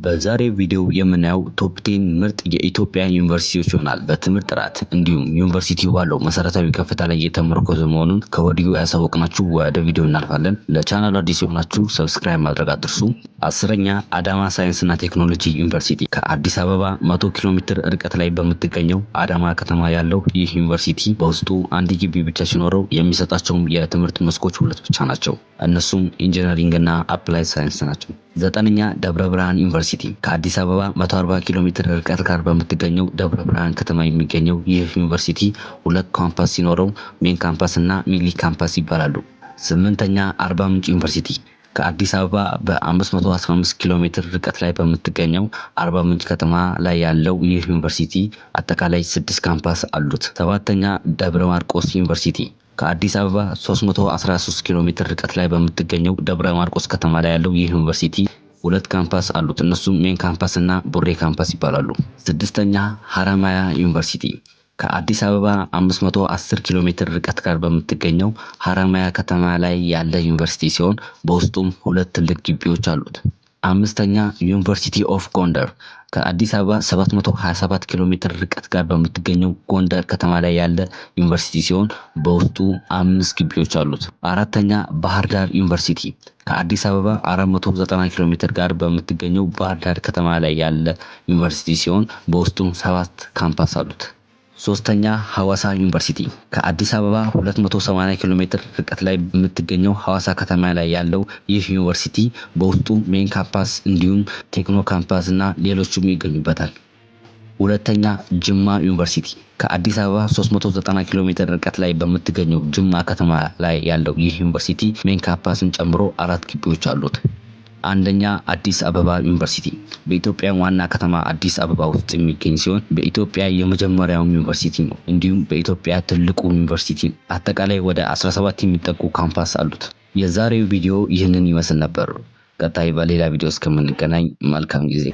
በዛሬ ቪዲዮ የምናየው ቶፕ 10 ምርጥ የኢትዮጵያ ዩኒቨርሲቲዎች ይሆናል። በትምህርት ጥራት እንዲሁም ዩኒቨርሲቲው ባለው መሰረታዊ ከፍታ ላይ የተመረኮዘ መሆኑን ከወዲሁ ያሳወቅናችሁ። ወደ ቪዲዮ እናልፋለን። ለቻናሉ አዲስ የሆናችሁ ሰብስክራይብ ማድረግ አትርሱ። አስረኛ አዳማ ሳይንስና ቴክኖሎጂ ዩኒቨርሲቲ ከአዲስ አበባ 100 ኪሎ ሜትር ርቀት ላይ በምትገኘው አዳማ ከተማ ያለው ይህ ዩኒቨርሲቲ በውስጡ አንድ ግቢ ብቻ ሲኖረው የሚሰጣቸውም የትምህርት መስኮች ሁለት ብቻ ናቸው። እነሱም ኢንጂነሪንግ እና አፕላይ ሳይንስ ናቸው። ዘጠነኛ ደብረ ብርሃን ዩኒቨርሲቲ ከአዲስ አበባ 140 ኪሎ ሜትር ርቀት ጋር በምትገኘው ደብረ ብርሃን ከተማ የሚገኘው ይህ ዩኒቨርሲቲ ሁለት ካምፓስ ሲኖረው ሜን ካምፓስ እና ሚሊ ካምፓስ ይባላሉ። ስምንተኛ አርባ ምንጭ ዩኒቨርሲቲ ከአዲስ አበባ በ515 ኪሎ ሜትር ርቀት ላይ በምትገኘው አርባ ምንጭ ከተማ ላይ ያለው ይህ ዩኒቨርሲቲ አጠቃላይ 6 ካምፓስ አሉት። ሰባተኛ ደብረ ማርቆስ ዩኒቨርሲቲ ከአዲስ አበባ 313 ኪሎ ሜትር ርቀት ላይ በምትገኘው ደብረ ማርቆስ ከተማ ላይ ያለው ይህ ዩኒቨርሲቲ ሁለት ካምፓስ አሉት። እነሱም ሜን ካምፓስ እና ቡሬ ካምፓስ ይባላሉ። ስድስተኛ ሐረማያ ዩኒቨርሲቲ ከአዲስ አበባ 510 ኪሎ ሜትር ርቀት ጋር በምትገኘው ሐረማያ ከተማ ላይ ያለ ዩኒቨርሲቲ ሲሆን በውስጡም ሁለት ትልቅ ግቢዎች አሉት። አምስተኛ ዩኒቨርሲቲ ኦፍ ጎንደር ከአዲስ አበባ 727 ኪሎ ሜትር ርቀት ጋር በምትገኘው ጎንደር ከተማ ላይ ያለ ዩኒቨርሲቲ ሲሆን በውስጡ 5 ግቢዎች አሉት። አራተኛ ባህር ዳር ዩኒቨርሲቲ ከአዲስ አበባ 490 ኪሎ ሜትር ጋር በምትገኘው ባህር ዳር ከተማ ላይ ያለ ዩኒቨርሲቲ ሲሆን በውስጡም 7 ካምፓስ አሉት። ሶስተኛ ሐዋሳ ዩኒቨርሲቲ ከአዲስ አበባ 280 ኪሎ ሜትር ርቀት ላይ በምትገኘው ሐዋሳ ከተማ ላይ ያለው ይህ ዩኒቨርሲቲ በውስጡ ሜን ካምፓስ እንዲሁም ቴክኖ ካምፓስ እና ሌሎችም ይገኙበታል። ሁለተኛ ጅማ ዩኒቨርሲቲ ከአዲስ አበባ 390 ኪሎ ሜትር ርቀት ላይ በምትገኘው ጅማ ከተማ ላይ ያለው ይህ ዩኒቨርሲቲ ሜን ካምፓስን ጨምሮ 4 ግቢዎች አሉት። አንደኛ አዲስ አበባ ዩኒቨርሲቲ በኢትዮጵያ ዋና ከተማ አዲስ አበባ ውስጥ የሚገኝ ሲሆን በኢትዮጵያ የመጀመሪያው ዩኒቨርሲቲ ነው። እንዲሁም በኢትዮጵያ ትልቁ ዩኒቨርሲቲ ነው። አጠቃላይ ወደ 17 የሚጠጉ ካምፓስ አሉት። የዛሬው ቪዲዮ ይህንን ይመስል ነበር። ቀጣይ በሌላ ቪዲዮ እስከምንገናኝ መልካም ጊዜ